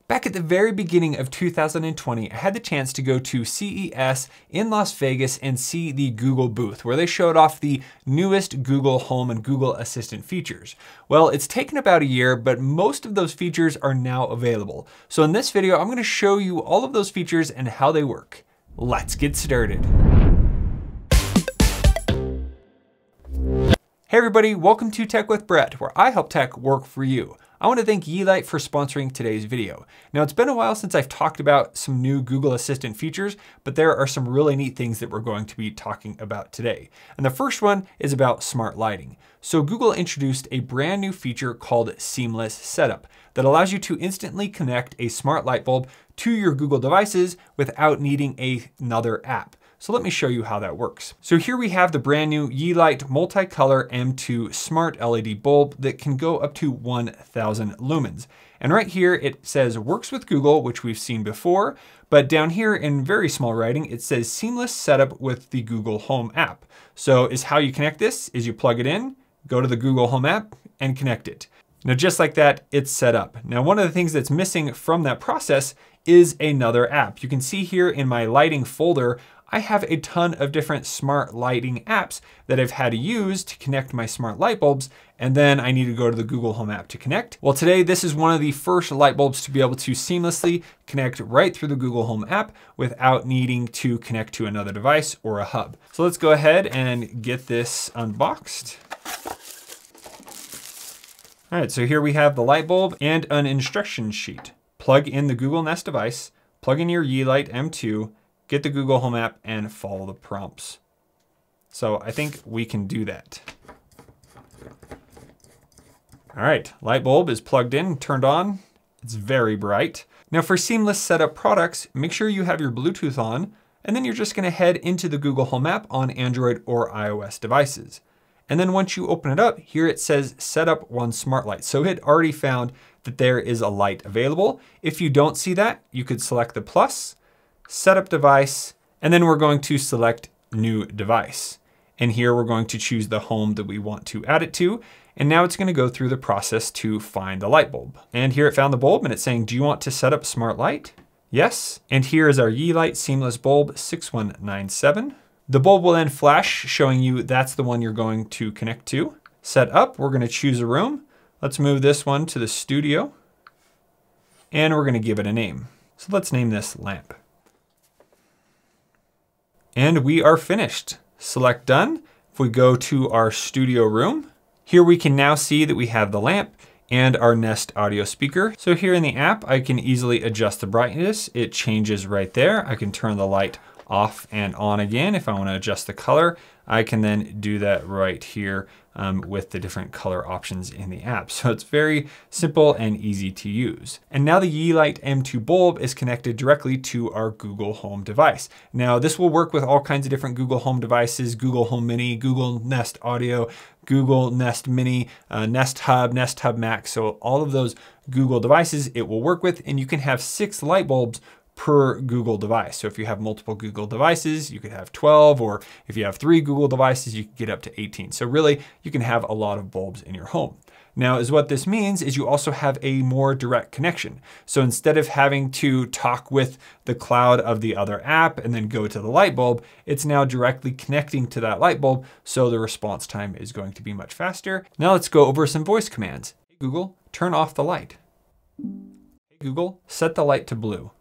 Back at the very beginning of 2020, I had the chance to go to CES in Las Vegas and see the Google booth, where they showed off the newest Google Home and Google Assistant features. Well, it's taken about a year, but most of those features are now available. So in this video, I'm gonna show you all of those features and how they work. Let's get started. Hey everybody, welcome to Tech with Brett, where I help tech work for you. I want to thank Yeelight for sponsoring today's video. Now, it's been a while since I've talked about some new Google Assistant features, but there are some really neat things that we're going to be talking about today. And the first one is about smart lighting. So Google introduced a brand new feature called Seamless Setup that allows you to instantly connect a smart light bulb to your Google devices without needing another app. So let me show you how that works. So here we have the brand new Yeelight Multicolor M2 Smart LED bulb that can go up to 1000 lumens. And right here it says works with Google, which we've seen before, but down here in very small writing, it says Seamless Setup with the Google Home app. So is how you connect this is you plug it in, go to the Google Home app and connect it. Now, just like that, it's set up. Now, one of the things that's missing from that process is another app. You can see here in my lighting folder, I have a ton of different smart lighting apps that I've had to use to connect my smart light bulbs, and then I need to go to the Google Home app to connect. Well, today, this is one of the first light bulbs to be able to seamlessly connect right through the Google Home app without needing to connect to another device or a hub. So let's go ahead and get this unboxed. All right, so here we have the light bulb and an instruction sheet. Plug in the Google Nest device, plug in your Yeelight M2, get the Google Home app and follow the prompts. So I think we can do that. All right, light bulb is plugged in, turned on. It's very bright. Now for Seamless Setup products, make sure you have your Bluetooth on, and then you're just gonna head into the Google Home app on Android or iOS devices. And then once you open it up, here it says set up one smart light. So it already found that there is a light available. If you don't see that, you could select the plus, setup device, and then we're going to select new device. And here we're going to choose the home that we want to add it to. And now it's gonna go through the process to find the light bulb. And here it found the bulb and it's saying, do you want to set up smart light? Yes. And here is our Yeelight Seamless Bulb 6197. The bulb will then flash, showing you that's the one you're going to connect to. Set up, we're gonna choose a room. Let's move this one to the studio. And we're gonna give it a name. So let's name this lamp. And we are finished. Select done. If we go to our studio room, here we can now see that we have the lamp and our Nest audio speaker. So here in the app, I can easily adjust the brightness. It changes right there. I can turn the light off and on again. If I want to adjust the color, I can then do that right here with the different color options in the app. So it's very simple and easy to use. And now the Yeelight M2 bulb is connected directly to our Google Home device. Now this will work with all kinds of different Google Home devices, Google Home Mini, Google Nest Audio, Google Nest Mini, Nest Hub Max. So all of those Google devices it will work with, and you can have 6 light bulbs per Google device. So if you have multiple Google devices, you could have 12, or if you have 3 Google devices, you can get up to 18. So really, you can have a lot of bulbs in your home. Now, is what this means is you also have a more direct connection. So instead of having to talk with the cloud of the other app and then go to the light bulb, it's now directly connecting to that light bulb. So the response time is going to be much faster. Now let's go over some voice commands. Hey Google, turn off the light. Hey Google, set the light to blue.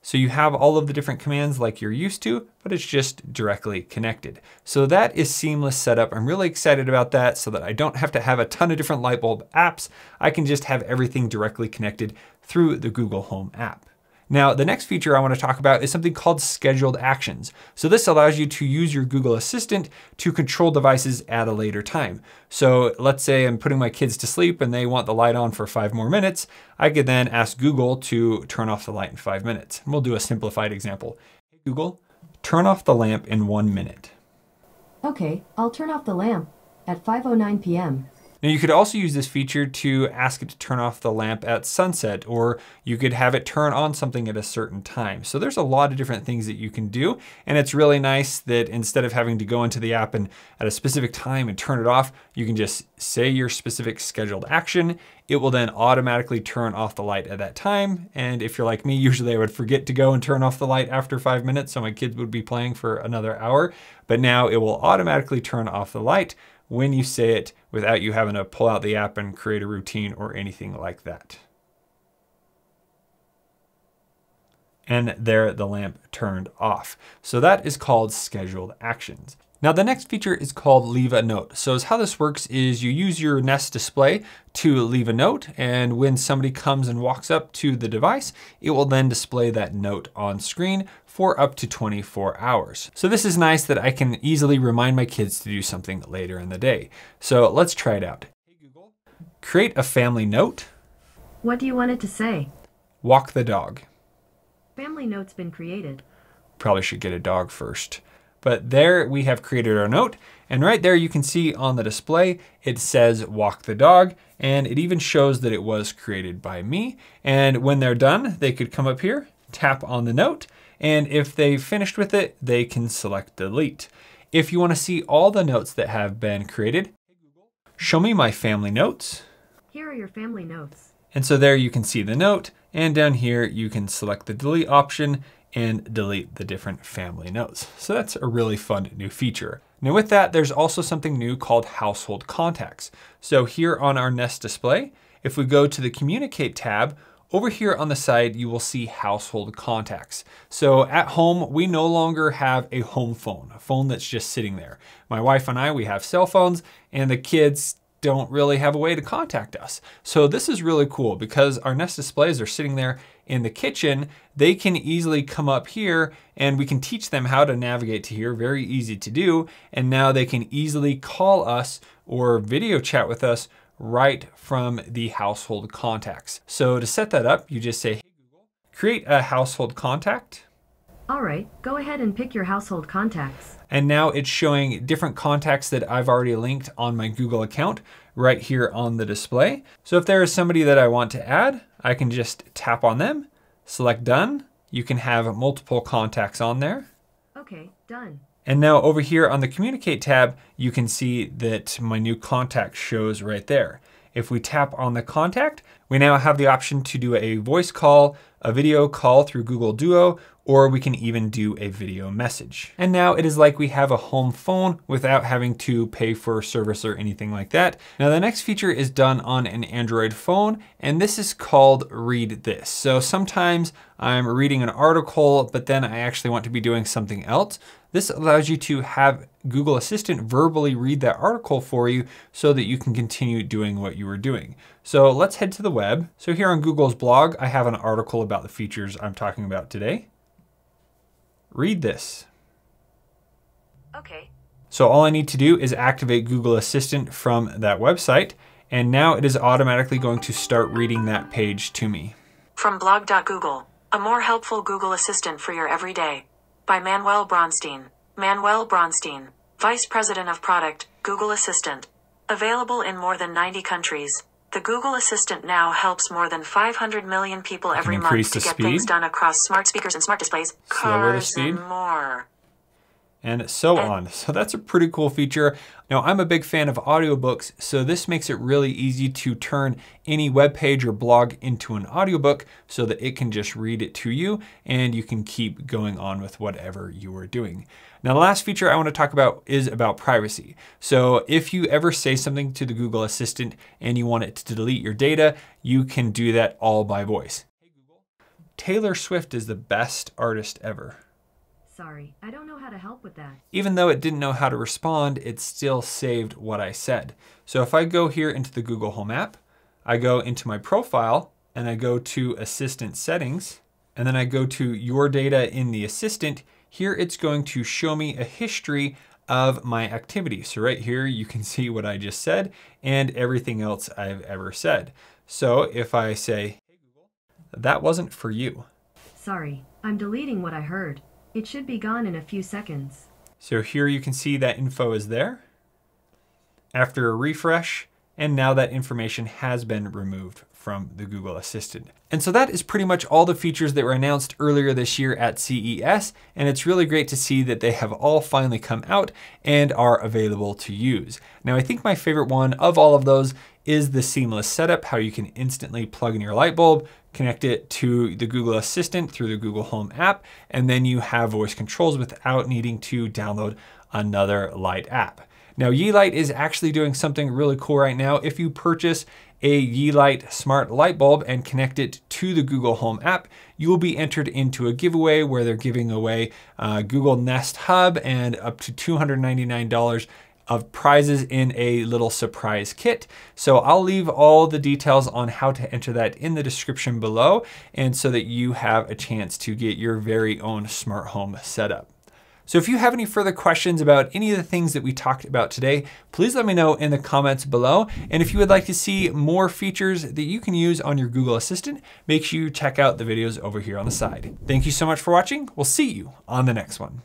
So you have all of the different commands like you're used to, but it's just directly connected. So that is Seamless Setup. I'm really excited about that so that I don't have to have a ton of different light bulb apps. I can just have everything directly connected through the Google Home app. Now, the next feature I want to talk about is something called scheduled actions. So this allows you to use your Google Assistant to control devices at a later time. So let's say I'm putting my kids to sleep and they want the light on for 5 more minutes. I could then ask Google to turn off the light in 5 minutes. And we'll do a simplified example. Hey Google, turn off the lamp in 1 minute. Okay, I'll turn off the lamp at 5:09 p.m. Now you could also use this feature to ask it to turn off the lamp at sunset, or you could have it turn on something at a certain time. So there's a lot of different things that you can do. And it's really nice that instead of having to go into the app and at a specific time and turn it off, you can just say your specific scheduled action. It will then automatically turn off the light at that time. And if you're like me, usually I would forget to go and turn off the light after 5 minutes, so my kids would be playing for another hour. But now it will automatically turn off the light when you say it without you having to pull out the app and create a routine or anything like that. And there the lamp turned off. So that is called scheduled actions. Now the next feature is called leave a note. So how this works is you use your Nest display to leave a note, and when somebody comes and walks up to the device, it will then display that note on screen for up to 24 hours. So this is nice that I can easily remind my kids to do something later in the day. So let's try it out. Hey Google, create a family note. What do you want it to say? Walk the dog. Family note's been created. Probably should get a dog first. But there we have created our note, and right there you can see on the display it says walk the dog, and it even shows that it was created by me. And when they're done, they could come up here, tap on the note, and if they've finished with it, they can select delete. If you want to see all the notes that have been created, show me my family notes. Here are your family notes. And so there you can see the note, and down here you can select the delete option and delete the different family notes. So that's a really fun new feature. Now with that, there's also something new called household contacts. So here on our Nest display, if we go to the Communicate tab, over here on the side, you will see household contacts. So at home, we no longer have a home phone, a phone that's just sitting there. My wife and I, we have cell phones, and the kids don't really have a way to contact us. So this is really cool because our Nest displays are sitting there in the kitchen. They can easily come up here and we can teach them how to navigate to here, very easy to do. And now they can easily call us or video chat with us right from the household contacts. So to set that up, you just say, hey Google, create a household contact. All right, go ahead and pick your household contacts. And now it's showing different contacts that I've already linked on my Google account right here on the display. So if there is somebody that I want to add, I can just tap on them, select done. You can have multiple contacts on there. Okay, done. And now over here on the Communicate tab, you can see that my new contact shows right there. If we tap on the contact, we now have the option to do a voice call, a video call through Google Duo, or we can even do a video message. And now it is like we have a home phone without having to pay for service or anything like that. Now the next feature is done on an Android phone, and this is called Read This. So sometimes I'm reading an article, but then I actually want to be doing something else. This allows you to have Google Assistant verbally read that article for you so that you can continue doing what you were doing. So let's head to the web. So here on Google's blog, I have an article about the features I'm talking about today. Read this. Okay. So all I need to do is activate Google Assistant from that website, and now it is automatically going to start reading that page to me. From blog.google, a more helpful Google Assistant for your everyday. By Manuel Bronstein. Manuel Bronstein, Vice President of Product, Google Assistant. Available in more than 90 countries. The Google Assistant now helps more than 500 million people every month to get things done across smart speakers and smart displays, cars, and more. And so on. So that's a pretty cool feature. Now I'm a big fan of audiobooks, so this makes it really easy to turn any web page or blog into an audiobook so that it can just read it to you and you can keep going on with whatever you are doing. Now the last feature I want to talk about is about privacy. So if you ever say something to the Google Assistant and you want it to delete your data, you can do that all by voice. Hey Google, Taylor Swift is the best artist ever. Sorry, I don't know how to help with that. Even though it didn't know how to respond, it still saved what I said. So if I go here into the Google Home app, I go into my profile and I go to Assistant Settings, and then I go to Your Data in the Assistant. Here it's going to show me a history of my activity. So right here you can see what I just said and everything else I've ever said. So if I say, hey Google, that wasn't for you. Sorry, I'm deleting what I heard. It should be gone in a few seconds. So here you can see that info is there. After a refresh, And now that information has been removed from the Google Assistant. And so that is pretty much all the features that were announced earlier this year at CES. And it's really great to see that they have all finally come out and are available to use. Now, I think my favorite one of all of those is the seamless setup, how you can instantly plug in your light bulb, connect it to the Google Assistant through the Google Home app, and then you have voice controls without needing to download another light app. Now, Yeelight is actually doing something really cool right now. If you purchase a Yeelight smart light bulb and connect it to the Google Home app, you will be entered into a giveaway where they're giving away Google Nest Hub and up to $299 of prizes in a little surprise kit. So I'll leave all the details on how to enter that in the description below, and so that you have a chance to get your very own smart home setup. So if you have any further questions about any of the things that we talked about today, please let me know in the comments below. And if you would like to see more features that you can use on your Google Assistant, make sure you check out the videos over here on the side. Thank you so much for watching. We'll see you on the next one.